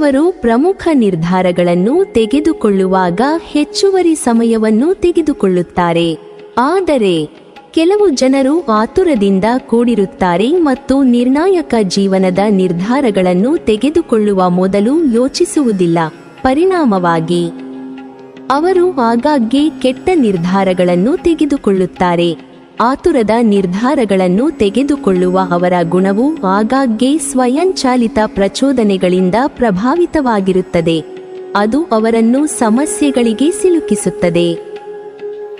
ಹೆಚ್ಚಿನವರು ಪ್ರಮುಖ ನಿರ್ಧಾರಗಳನ್ನು ತೆಗೆದುಕೊಳ್ಳುವಾಗ ಹೆಚ್ಚುವರಿ ಸಮಯವನ್ನು ತೆಗೆದುಕೊಳ್ಳುತ್ತಾರೆ. ಆದರೆ ಕೆಲವು ಜನರು ಆತುರದಿಂದ ಕೂಡಿರುತ್ತಾರೆ ಮತ್ತು ನಿರ್ಣಾಯಕ ಜೀವನದ ನಿರ್ಧಾರಗಳನ್ನು ತೆಗೆದುಕೊಳ್ಳುವ ಮೊದಲು ಯೋಚಿಸುವುದಿಲ್ಲ. ಪರಿಣಾಮವಾಗಿ ಅವರು ಆಗಾಗ್ಗೆ ಕೆಟ್ಟ ನಿರ್ಧಾರಗಳನ್ನು ತೆಗೆದುಕೊಳ್ಳುತ್ತಾರೆ. ಆತುರದ ನಿರ್ಧಾರಗಳನ್ನು ತೆಗೆದುಕೊಳ್ಳುವ ಅವರ ಗುಣವು ಆಗಾಗ್ಗೆ ಸ್ವಯಂಚಾಲಿತ ಪ್ರಚೋದನೆಗಳಿಂದ ಪ್ರಭಾವಿತವಾಗಿರುತ್ತದೆ. ಅದು ಅವರನ್ನು ಸಮಸ್ಯೆಗಳಿಗೆ ಸಿಲುಕಿಸುತ್ತದೆ.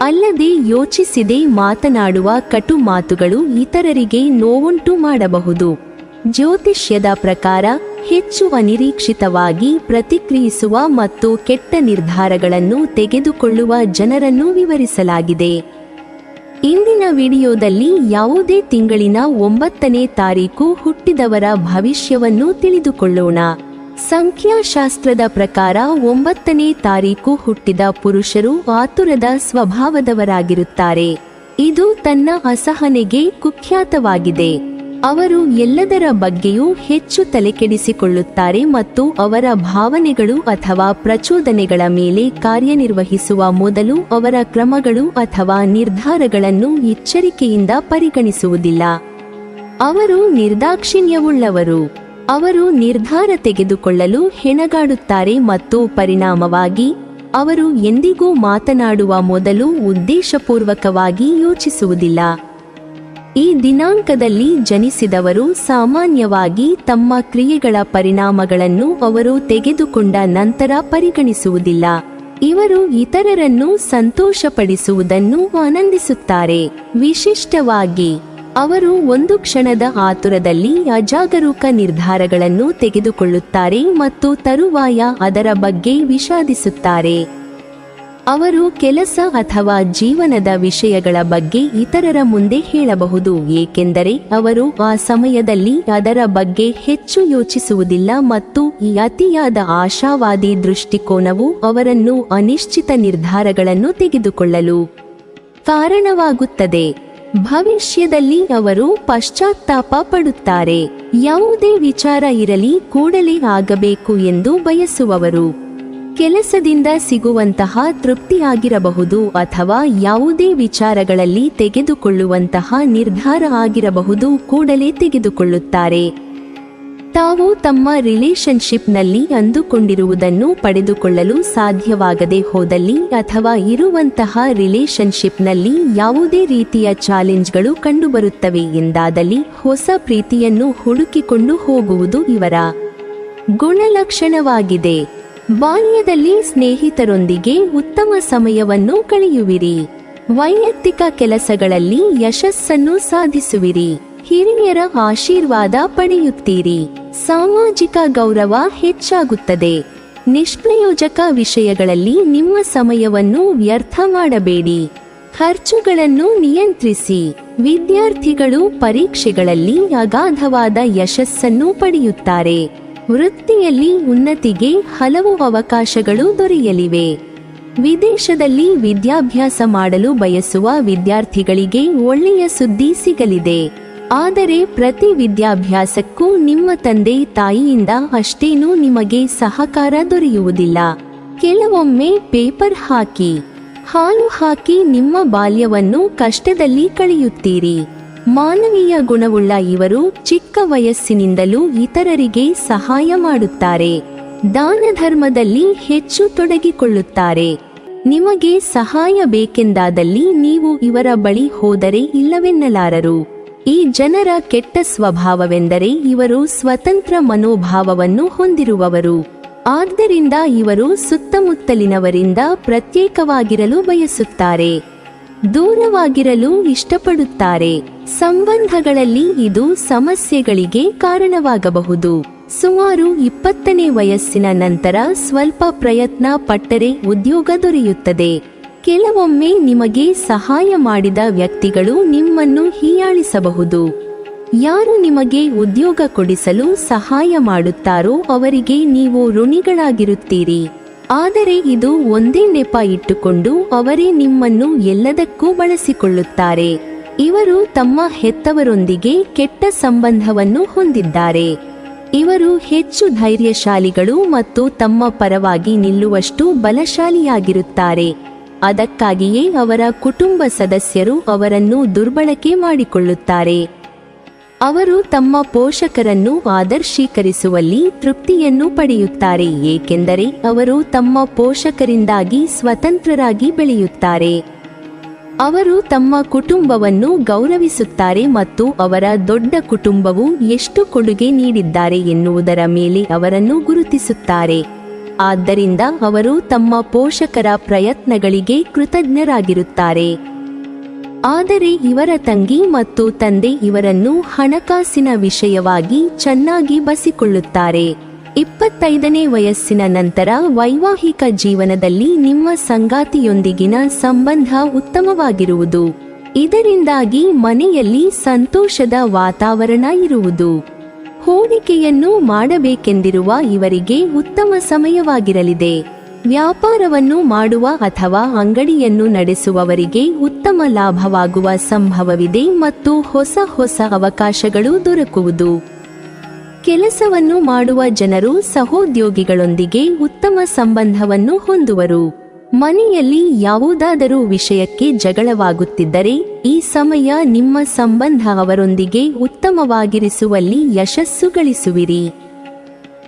ಅಲ್ಲದೆ ಯೋಚಿಸದೆ ಮಾತನಾಡುವ ಕಟು ಮಾತುಗಳು ಇತರರಿಗೆ ನೋವುಂಟು ಮಾಡಬಹುದು. ಜ್ಯೋತಿಷ್ಯದ ಪ್ರಕಾರ ಹೆಚ್ಚು ಅನಿರೀಕ್ಷಿತವಾಗಿ ಪ್ರತಿಕ್ರಿಯಿಸುವ ಮತ್ತು ಕೆಟ್ಟ ನಿರ್ಧಾರಗಳನ್ನು ತೆಗೆದುಕೊಳ್ಳುವ ಜನರನ್ನು ವಿವರಿಸಲಾಗಿದೆ. ಇಂದಿನ ವಿಡಿಯೋದಲ್ಲಿ ಯಾವುದೇ ತಿಂಗಳಿನ 9ನೇ ತಾರೀಕು ಹುಟ್ಟಿದವರ ಭವಿಷ್ಯವನ್ನು ತಿಳಿದುಕೊಳ್ಳೋಣ. ಸಂಖ್ಯಾಶಾಸ್ತ್ರದ ಪ್ರಕಾರ 9ನೇ ತಾರೀಕು ಹುಟ್ಟಿದ ಪುರುಷರು ಆತುರದ ಸ್ವಭಾವದವರಾಗಿರುತ್ತಾರೆ. ಇದು ತನ್ನ ಅಸಹನೆಗೆ ಕುಖ್ಯಾತವಾಗಿದೆ. ಅವರು ಎಲ್ಲದರ ಬಗ್ಗೆಯೂ ಹೆಚ್ಚು ತಲೆಕೆಡಿಸಿಕೊಳ್ಳುತ್ತಾರೆ ಮತ್ತು ಅವರ ಭಾವನೆಗಳು ಅಥವಾ ಪ್ರಚೋದನೆಗಳ ಮೇಲೆ ಕಾರ್ಯನಿರ್ವಹಿಸುವ ಮೊದಲು ಅವರ ಕ್ರಮಗಳು ಅಥವಾ ನಿರ್ಧಾರಗಳನ್ನು ಎಚ್ಚರಿಕೆಯಿಂದ ಪರಿಗಣಿಸುವುದಿಲ್ಲ. ಅವರು ನಿರ್ದಾಕ್ಷಿಣ್ಯವುಳ್ಳವರು. ಅವರು ನಿರ್ಧಾರ ತೆಗೆದುಕೊಳ್ಳಲು ಹೆಣಗಾಡುತ್ತಾರೆ ಮತ್ತು ಪರಿಣಾಮವಾಗಿ ಅವರು ಎಂದಿಗೂ ಮಾತನಾಡುವ ಮೊದಲು ಉದ್ದೇಶಪೂರ್ವಕವಾಗಿ ಯೋಚಿಸುವುದಿಲ್ಲ. ಈ ದಿನಾಂಕದಲ್ಲಿ ಜನಿಸಿದವರು ಸಾಮಾನ್ಯವಾಗಿ ತಮ್ಮ ಕ್ರಿಯೆಗಳ ಪರಿಣಾಮಗಳನ್ನು ಅವರು ತೆಗೆದುಕೊಂಡ ನಂತರ ಪರಿಗಣಿಸುವುದಿಲ್ಲ. ಇವರು ಇತರರನ್ನು ಸಂತೋಷಪಡಿಸುವುದನ್ನು ಆನಂದಿಸುತ್ತಾರೆ. ವಿಶಿಷ್ಟವಾಗಿ ಅವರು ಒಂದು ಕ್ಷಣದ ಆತುರದಲ್ಲಿ ಅಜಾಗರೂಕ ನಿರ್ಧಾರಗಳನ್ನು ತೆಗೆದುಕೊಳ್ಳುತ್ತಾರೆ ಮತ್ತು ತರುವಾಯ ಅದರ ಬಗ್ಗೆ ವಿಷಾದಿಸುತ್ತಾರೆ. ಅವರು ಕೆಲಸ ಅಥವಾ ಜೀವನದ ವಿಷಯಗಳ ಬಗ್ಗೆ ಇತರರ ಮುಂದೆ ಹೇಳಬಹುದು, ಏಕೆಂದರೆ ಅವರು ಆ ಸಮಯದಲ್ಲಿ ಅದರ ಬಗ್ಗೆ ಹೆಚ್ಚು ಯೋಚಿಸುವುದಿಲ್ಲ ಮತ್ತು ಈ ಅತಿಯಾದ ಆಶಾವಾದಿ ದೃಷ್ಟಿಕೋನವು ಅವರನ್ನು ಅನಿಶ್ಚಿತ ನಿರ್ಧಾರಗಳನ್ನು ತೆಗೆದುಕೊಳ್ಳಲು ಕಾರಣವಾಗುತ್ತದೆ. ಭವಿಷ್ಯದಲ್ಲಿ ಅವರು ಪಶ್ಚಾತ್ತಾಪ ಪಡುತ್ತಾರೆ. ಯಾವುದೇ ವಿಚಾರ ಇರಲಿ ಕೂಡಲೇ ಆಗಬೇಕು ಎಂದು ಬಯಸುವವರು. ಕೆಲಸದಿಂದ ಸಿಗುವಂತಹ ತೃಪ್ತಿಯಾಗಿರಬಹುದು ಅಥವಾ ಯಾವುದೇ ವಿಚಾರಗಳಲ್ಲಿ ತೆಗೆದುಕೊಳ್ಳುವಂತಹ ನಿರ್ಧಾರ ಆಗಿರಬಹುದು, ಕೂಡಲೇ ತೆಗೆದುಕೊಳ್ಳುತ್ತಾರೆ. ತಾವು ತಮ್ಮ ರಿಲೇಶನ್ಶಿಪ್ನಲ್ಲಿ ಅಂದುಕೊಂಡಿರುವುದನ್ನು ಪಡೆದುಕೊಳ್ಳಲು ಸಾಧ್ಯವಾಗದೆ ಹೋದಲ್ಲಿ ಅಥವಾ ಇರುವಂತಹ ರಿಲೇಶನ್ಶಿಪ್ನಲ್ಲಿ ಯಾವುದೇ ರೀತಿಯ ಚಾಲೆಂಜ್ಗಳು ಕಂಡುಬರುತ್ತವೆ ಎಂದಾದಲ್ಲಿ ಹೊಸ ಪ್ರೀತಿಯನ್ನು ಹುಡುಕಿಕೊಂಡು ಹೋಗುವುದು ಇವರ ಗುಣಲಕ್ಷಣವಾಗಿದೆ. ಬಾಲ್ಯದಲ್ಲಿ ಸ್ನೇಹಿತರೊಂದಿಗೆ ಉತ್ತಮ ಸಮಯವನ್ನು ಕಳೆಯುವಿರಿ. ವೈಯಕ್ತಿಕ ಕೆಲಸಗಳಲ್ಲಿ ಯಶಸ್ಸನ್ನು ಸಾಧಿಸುವಿರಿ. ಹಿರಿಯರ ಆಶೀರ್ವಾದ ಪಡೆಯುತ್ತೀರಿ. ಸಾಮಾಜಿಕ ಗೌರವ ಹೆಚ್ಚಾಗುತ್ತದೆ. ನಿಷ್ಪ್ರಯೋಜಕ ವಿಷಯಗಳಲ್ಲಿ ನಿಮ್ಮ ಸಮಯವನ್ನು ವ್ಯರ್ಥ ಮಾಡಬೇಡಿ. ಖರ್ಚುಗಳನ್ನು ನಿಯಂತ್ರಿಸಿ. ವಿದ್ಯಾರ್ಥಿಗಳು ಪರೀಕ್ಷೆಗಳಲ್ಲಿ ಅಗಾಧವಾದ ಯಶಸ್ಸನ್ನು ಪಡೆಯುತ್ತಾರೆ. ವೃತ್ತಿಯಲ್ಲಿ ಉನ್ನತಿಗೆ ಹಲವು ಅವಕಾಶಗಳು ದೊರೆಯಲಿವೆ. ವಿದೇಶದಲ್ಲಿ ವಿದ್ಯಾಭ್ಯಾಸ ಮಾಡಲು ಬಯಸುವ ವಿದ್ಯಾರ್ಥಿಗಳಿಗೆ ಒಳ್ಳೆಯ ಸುದ್ದಿ ಸಿಗಲಿದೆ. ಆದರೆ ಪ್ರತಿ ವಿದ್ಯಾಭ್ಯಾಸಕ್ಕೂ ನಿಮ್ಮ ತಂದೆ ತಾಯಿಯಿಂದ ಅಷ್ಟೇನೂ ನಿಮಗೆ ಸಹಕಾರ ದೊರೆಯುವುದಿಲ್ಲ. ಕೆಲವೊಮ್ಮೆ ಪೇಪರ್ ಹಾಕಿ, ಹಾಲು ಹಾಕಿ ನಿಮ್ಮ ಬಾಲ್ಯವನ್ನು ಕಷ್ಟದಲ್ಲಿ ಕಳೆಯುತ್ತೀರಿ. ಮಾನವೀಯ ಗುಣವುಳ್ಳ ಇವರು ಚಿಕ್ಕ ವಯಸ್ಸಿನಿಂದಲೂ ಇತರರಿಗೆ ಸಹಾಯ ಮಾಡುತ್ತಾರೆ. ದಾನ ಧರ್ಮದಲ್ಲಿ ಹೆಚ್ಚು ತೊಡಗಿಕೊಳ್ಳುತ್ತಾರೆ. ನಿಮಗೆ ಸಹಾಯ ಬೇಕೆಂದಾದಲ್ಲಿ ನೀವು ಇವರ ಬಳಿ ಹೋದರೆ ಇಲ್ಲವೆನ್ನಲಾರರು. ಈ ಜನರ ಕೆಟ್ಟ ಸ್ವಭಾವವೆಂದರೆ ಇವರು ಸ್ವತಂತ್ರ ಮನೋಭಾವವನ್ನು ಹೊಂದಿರುವವರು. ಆದ್ದರಿಂದ ಇವರು ಸುತ್ತಮುತ್ತಲಿನವರಿಂದ ಪ್ರತ್ಯೇಕವಾಗಿರಲು ಬಯಸುತ್ತಾರೆ. ದೂರವಾಗಿರಲು ಇಷ್ಟಪಡುತ್ತಾರೆ. ಸಂಬಂಧಗಳಲ್ಲಿ ಇದು ಸಮಸ್ಯೆಗಳಿಗೆ ಕಾರಣವಾಗಬಹುದು. ಸುಮಾರು 20ನೇ ವಯಸ್ಸಿನ ನಂತರ ಸ್ವಲ್ಪ ಪ್ರಯತ್ನ ಪಟ್ಟರೆ ಉದ್ಯೋಗ ದೊರೆಯುತ್ತದೆ. ಕೆಲವೊಮ್ಮೆ ನಿಮಗೆ ಸಹಾಯ ಮಾಡಿದ ವ್ಯಕ್ತಿಗಳು ನಿಮ್ಮನ್ನು ಹೀಯಾಳಿಸಬಹುದು. ಯಾರು ನಿಮಗೆ ಉದ್ಯೋಗ ಕೊಡಿಸಲು ಸಹಾಯ ಮಾಡುತ್ತಾರೋ ಅವರಿಗೆ ನೀವು ಋಣಿಗಳಾಗಿರುತ್ತೀರಿ. ಆದರೆ ಇದು ಒಂದೇ ನೆಪ ಇಟ್ಟುಕೊಂಡು ಅವರೇ ನಿಮ್ಮನ್ನು ಎಲ್ಲದಕ್ಕೂ ಬಳಸಿಕೊಳ್ಳುತ್ತಾರೆ. ಇವರು ತಮ್ಮ ಹೆತ್ತವರೊಂದಿಗೆ ಕೆಟ್ಟ ಸಂಬಂಧವನ್ನು ಹೊಂದಿದ್ದಾರೆ. ಇವರು ಹೆಚ್ಚು ಧೈರ್ಯಶಾಲಿಗಳು ಮತ್ತು ತಮ್ಮ ಪರವಾಗಿ ನಿಲ್ಲುವಷ್ಟು ಬಲಶಾಲಿಯಾಗಿರುತ್ತಾರೆ. ಅದಕ್ಕಾಗಿಯೇ ಅವರ ಕುಟುಂಬ ಸದಸ್ಯರು ಅವರನ್ನು ದುರ್ಬಳಕೆ ಮಾಡಿಕೊಳ್ಳುತ್ತಾರೆ. ಅವರು ತಮ್ಮ ಪೋಷಕರನ್ನು ಆದರ್ಶೀಕರಿಸುವಲ್ಲಿ ತೃಪ್ತಿಯನ್ನು ಪಡೆಯುತ್ತಾರೆ, ಏಕೆಂದರೆ ಅವರು ತಮ್ಮ ಪೋಷಕರಿಂದಾಗಿ ಸ್ವತಂತ್ರರಾಗಿ ಬೆಳೆಯುತ್ತಾರೆ. ಅವರು ತಮ್ಮ ಕುಟುಂಬವನ್ನು ಗೌರವಿಸುತ್ತಾರೆ ಮತ್ತು ಅವರ ದೊಡ್ಡ ಕುಟುಂಬವು ಎಷ್ಟು ಕೊಡುಗೆ ನೀಡಿದ್ದಾರೆ ಎನ್ನುವುದರ ಮೇಲೆ ಅವರನ್ನು ಗುರುತಿಸುತ್ತಾರೆ. ಆದ್ದರಿಂದ ಅವರು ತಮ್ಮ ಪೋಷಕರ ಪ್ರಯತ್ನಗಳಿಗೆ ಕೃತಜ್ಞರಾಗಿರುತ್ತಾರೆ. ಆದರೆ ಇವರ ತಂಗಿ ಮತ್ತು ತಂದೆ ಇವರನ್ನು ಹಣಕಾಸಿನ ವಿಷಯವಾಗಿ ಚೆನ್ನಾಗಿ ಬಸಿಕೊಳ್ಳುತ್ತಾರೆ. 25ನೇ ವಯಸ್ಸಿನ ನಂತರ ವೈವಾಹಿಕ ಜೀವನದಲ್ಲಿ ನಿಮ್ಮ ಸಂಗಾತಿಯೊಂದಿಗಿನ ಸಂಬಂಧ ಉತ್ತಮವಾಗಿರುವುದು. ಇದರಿಂದಾಗಿ ಮನೆಯಲ್ಲಿ ಸಂತೋಷದ ವಾತಾವರಣ ಇರುವುದು. ಹೂಡಿಕೆಯನ್ನು ಮಾಡಬೇಕೆಂದಿರುವ ಇವರಿಗೆ ಉತ್ತಮ ಸಮಯವಾಗಿರಲಿದೆ. ವ್ಯಾಪಾರವನ್ನು ಮಾಡುವ ಅಥವಾ ಅಂಗಡಿಯನ್ನು ನಡೆಸುವವರಿಗೆ ಉತ್ತಮ ಲಾಭವಾಗುವ ಸಂಭವವಿದೆ ಮತ್ತು ಹೊಸ ಅವಕಾಶಗಳು ದೊರಕುವುದು. ಕೆಲಸವನ್ನು ಮಾಡುವ ಜನರು ಸಹೋದ್ಯೋಗಿಗಳೊಂದಿಗೆ ಉತ್ತಮ ಸಂಬಂಧವನ್ನು ಹೊಂದುವರು. ಮನೆಯಲ್ಲಿ ಯಾವುದಾದರೂ ವಿಷಯಕ್ಕೆ ಜಗಳವಾಗುತ್ತಿದ್ದರೆ ಈ ಸಮಯ ನಿಮ್ಮ ಸಂಬಂಧ ಅವರೊಂದಿಗೆ ಉತ್ತಮವಾಗಿರಿಸುವಲ್ಲಿ ಯಶಸ್ಸು ಗಳಿಸುವಿರಿ.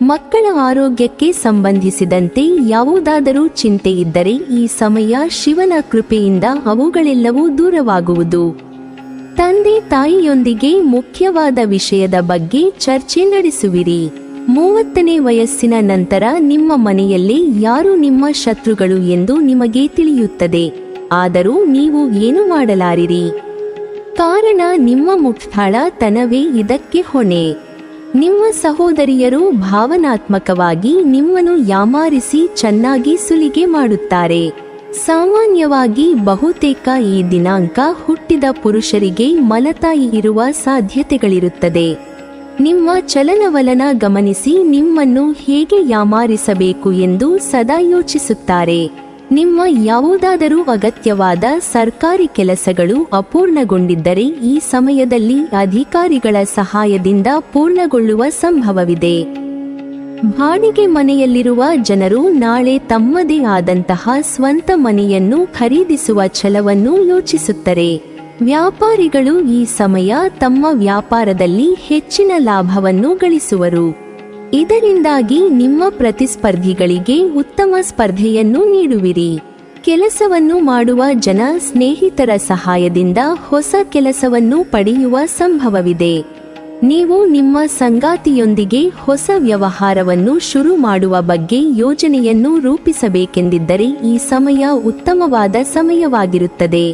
ಮಕ್ಕಳ ಆರೋಗ್ಯಕ್ಕೆ ಸಂಬಂಧಿಸಿದಂತೆ ಯಾವುದಾದರೂ ಚಿಂತೆ ಇದ್ದರೆ ಈ ಸಮಯ ಶಿವನ ಕೃಪೆಯಿಂದ ಅವುಗಳೆಲ್ಲವೂ ದೂರವಾಗುವುದು. ತಂದೆ ತಾಯಿಯೊಂದಿಗೆ ಮುಖ್ಯವಾದ ವಿಷಯದ ಬಗ್ಗೆ ಚರ್ಚೆ ನಡೆಸುವಿರಿ. 30ನೇ ವಯಸ್ಸಿನ ನಂತರ ನಿಮ್ಮ ಮನೆಯಲ್ಲಿ ಯಾರು ನಿಮ್ಮ ಶತ್ರುಗಳು ಎಂದು ನಿಮಗೆ ತಿಳಿಯುತ್ತದೆ, ಆದರೂ ನೀವು ಏನು ಮಾಡಲಾರಿರಿ. ಕಾರಣ ನಿಮ್ಮ ಮುಟ್ಟಾಳತನವೇ ಇದಕ್ಕೆ ಹೊಣೆ. ನಿಮ್ಮ ಸಹೋದರಿಯರು ಭಾವನಾತ್ಮಕವಾಗಿ ನಿಮ್ಮನ್ನು ಯಾಮಾರಿಸಿ ಚೆನ್ನಾಗಿ ಸುಲಿಗೆ ಮಾಡುತ್ತಾರೆ. ಸಾಮಾನ್ಯವಾಗಿ ಬಹುತೇಕ ಈ ದಿನಾಂಕ ಹುಟ್ಟಿದ ಪುರುಷರಿಗೆ ಮಲತಾಯಿ ಇರುವ ಸಾಧ್ಯತೆಗಳಿರುತ್ತದೆ. ನಿಮ್ಮ ಚಲನವಲನ ಗಮನಿಸಿ ನಿಮ್ಮನ್ನು ಹೇಗೆ ಯಾಮಾರಿಸಬೇಕು ಎಂದು ಸದಾ ಯೋಚಿಸುತ್ತಾರೆ. ನಿಮ್ಮ ಯಾವುದಾದರೂ ಅಗತ್ಯವಾದ ಸರ್ಕಾರಿ ಕೆಲಸಗಳು ಅಪೂರ್ಣಗೊಂಡಿದ್ದರೆ ಈ ಸಮಯದಲ್ಲಿ ಅಧಿಕಾರಿಗಳ ಸಹಾಯದಿಂದ ಪೂರ್ಣಗೊಳ್ಳುವ ಸಂಭವವಿದೆ. ಬಾಡಿಗೆ ಮನೆಯಲ್ಲಿರುವ ಜನರು ನಾಳೆ ತಮ್ಮದೇ ಆದಂತಹ ಸ್ವಂತ ಮನೆಯನ್ನು ಖರೀದಿಸುವ ಛಲವನ್ನು ಯೋಚಿಸುತ್ತಾರೆ. ವ್ಯಾಪಾರಿಗಳು ಈ ಸಮಯ ತಮ್ಮ ವ್ಯಾಪಾರದಲ್ಲಿ ಹೆಚ್ಚಿನ ಲಾಭವನ್ನು ಗಳಿಸುವರು. ಇದರಿಂದಾಗಿ ನಿಮ್ಮ ಪ್ರತಿಸ್ಪರ್ಧಿಗಳಿಗೆ ಉತ್ತಮ ಸ್ಪರ್ಧೆಯನ್ನು ನೀಡುವಿರಿ. ಕೆಲಸವನ್ನು ಮಾಡುವ ಜನ ಸ್ನೇಹಿತರ ಸಹಾಯದಿಂದ ಹೊಸ ಕೆಲಸವನ್ನು ಪಡೆಯುವ ಸಂಭವವಿದೆ. ನೀವು ನಿಮ್ಮ ಸಂಗಾತಿಯೊಂದಿಗೆ ಹೊಸ ವ್ಯವಹಾರವನ್ನು ಶುರು ಮಾಡುವ ಬಗ್ಗೆ ಯೋಜನೆಯನ್ನು ರೂಪಿಸಬೇಕೆಂದಿದ್ದರೆ ಈ ಸಮಯ ಉತ್ತಮವಾದ ಸಮಯವಾಗಿರುತ್ತದೆ.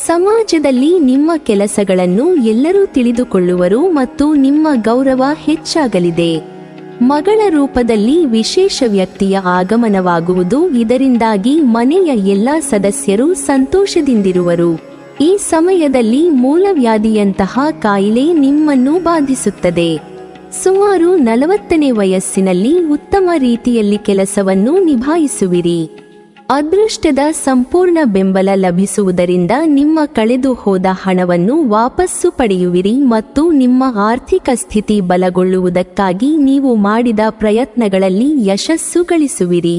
ಸಮಾಜದಲ್ಲಿ ನಿಮ್ಮ ಕೆಲಸಗಳನ್ನು ಎಲ್ಲರೂ ತಿಳಿದುಕೊಳ್ಳುವರು ಮತ್ತು ನಿಮ್ಮ ಗೌರವ ಹೆಚ್ಚಾಗಲಿದೆ. ಮಗಳ ರೂಪದಲ್ಲಿ ವಿಶೇಷ ವ್ಯಕ್ತಿಯ ಆಗಮನವಾಗುವುದು. ಇದರಿಂದಾಗಿ ಮನೆಯ ಎಲ್ಲ ಸದಸ್ಯರು ಸಂತೋಷದಿಂದಿರುವರು. ಈ ಸಮಯದಲ್ಲಿ ಮೂಲವ್ಯಾಧಿಯಂತಹ ಕಾಯಿಲೆ ನಿಮ್ಮನ್ನು ಬಾಧಿಸುತ್ತದೆ. ಸುಮಾರು 40ನೇ ವಯಸ್ಸಿನಲ್ಲಿ ಉತ್ತಮ ರೀತಿಯಲ್ಲಿ ಕೆಲಸವನ್ನು ನಿಭಾಯಿಸುವಿರಿ. ಅದೃಷ್ಟದ ಸಂಪೂರ್ಣ ಬೆಂಬಲ ಲಭಿಸುವುದರಿಂದ ನಿಮ್ಮ ಕಳೆದು ಹೋದ ಹಣವನ್ನು ವಾಪಸ್ಸು ಪಡೆಯುವಿರಿ ಮತ್ತು ನಿಮ್ಮ ಆರ್ಥಿಕ ಸ್ಥಿತಿ ಬಲಗೊಳ್ಳುವುದಕ್ಕಾಗಿ ನೀವು ಮಾಡಿದ ಪ್ರಯತ್ನಗಳಲ್ಲಿ ಯಶಸ್ಸು ಗಳಿಸುವಿರಿ.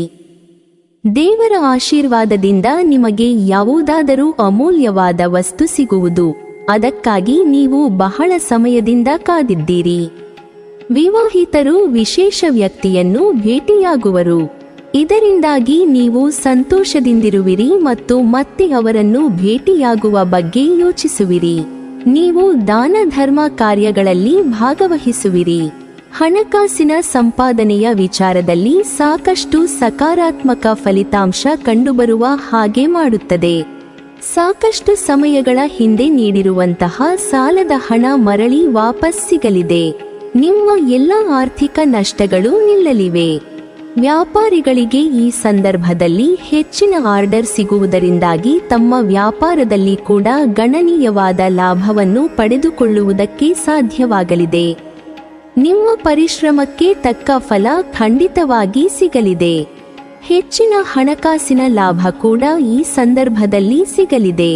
ದೇವರ ಆಶೀರ್ವಾದದಿಂದ ನಿಮಗೆ ಯಾವುದಾದರೂ ಅಮೂಲ್ಯವಾದ ವಸ್ತು ಸಿಗುವುದು. ಅದಕ್ಕಾಗಿ ನೀವು ಬಹಳ ಸಮಯದಿಂದ ಕಾದಿದ್ದೀರಿ. ವಿವಾಹಿತರು ವಿಶೇಷ ವ್ಯಕ್ತಿಯನ್ನು ಭೇಟಿಯಾಗುವರು. ಇದರಿಂದಾಗಿ ನೀವು ಸಂತೋಷದಿಂದಿರುವಿರಿ ಮತ್ತು ಮತ್ತೆ ಅವರನ್ನು ಭೇಟಿಯಾಗುವ ಬಗ್ಗೆ ಯೋಚಿಸುವಿರಿ. ನೀವು ದಾನ ಧರ್ಮ ಕಾರ್ಯಗಳಲ್ಲಿ ಭಾಗವಹಿಸುವಿರಿ. ಹಣಕಾಸಿನ ಸಂಪಾದನೆಯ ವಿಚಾರದಲ್ಲಿ ಸಾಕಷ್ಟು ಸಕಾರಾತ್ಮಕ ಫಲಿತಾಂಶ ಕಂಡುಬರುವ ಹಾಗೆ ಮಾಡುತ್ತದೆ. ಸಾಕಷ್ಟು ಸಮಯಗಳ ಹಿಂದೆ ನೀಡಿರುವಂತಹ ಸಾಲದ ಹಣ ಮರಳಿ ವಾಪಸ್ ಸಿಗಲಿದೆ. ನಿಮ್ಮ ಎಲ್ಲ ಆರ್ಥಿಕ ನಷ್ಟಗಳು ನಿಲ್ಲಲಿವೆ. ವ್ಯಾಪಾರಿಗಳಿಗೆ ಈ ಸಂದರ್ಭದಲ್ಲಿ ಹೆಚ್ಚಿನ ಆರ್ಡರ್ ಸಿಗುವುದರಿಂದಾಗಿ ತಮ್ಮ ವ್ಯಾಪಾರದಲ್ಲಿ ಕೂಡ ಗಣನೀಯವಾದ ಲಾಭವನ್ನು ಪಡೆದುಕೊಳ್ಳುವುದಕ್ಕೆ ಸಾಧ್ಯವಾಗಲಿದೆ. ನಿಮ್ಮ ಪರಿಶ್ರಮಕ್ಕೆ ತಕ್ಕ ಫಲ ಖಂಡಿತವಾಗಿ ಸಿಗಲಿದೆ. ಹೆಚ್ಚಿನ ಹಣಕಾಸಿನ ಲಾಭ ಕೂಡ ಈ ಸಂದರ್ಭದಲ್ಲಿ ಸಿಗಲಿದೆ.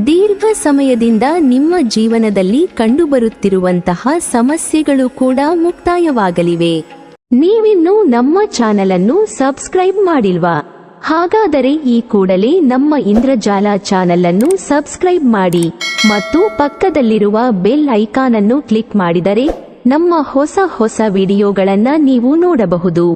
ದೀರ್ಘ ಸಮಯದಿಂದ ನಿಮ್ಮ ಜೀವನದಲ್ಲಿ ಕಂಡುಬರುತ್ತಿರುವಂತಹ ಸಮಸ್ಯೆಗಳು ಕೂಡ ಮುಕ್ತಾಯವಾಗಲಿವೆ. ನೀವಿನ್ನೂ ನಮ್ಮ ಚಾನೆಲ್ ಅನ್ನು ಸಬ್ಸ್ಕ್ರೈಬ್ ಮಾಡಿಲ್ವಾ? ಹಾಗಾದರೆ ಈ ಕೂಡಲೇ ನಮ್ಮ ಇಂದ್ರಜಾಲ ಚಾನೆಲ್ ಅನ್ನು ಸಬ್ಸ್ಕ್ರೈಬ್ ಮಾಡಿ ಮತ್ತು ಪಕ್ಕದಲ್ಲಿರುವ ಬೆಲ್ ಐಕಾನ್ ಅನ್ನು ಕ್ಲಿಕ್ ಮಾಡಿದರೆ ನಮ್ಮ ಹೊಸ ವಿಡಿಯೋಗಳನ್ನು ನೀವು ನೋಡಬಹುದು.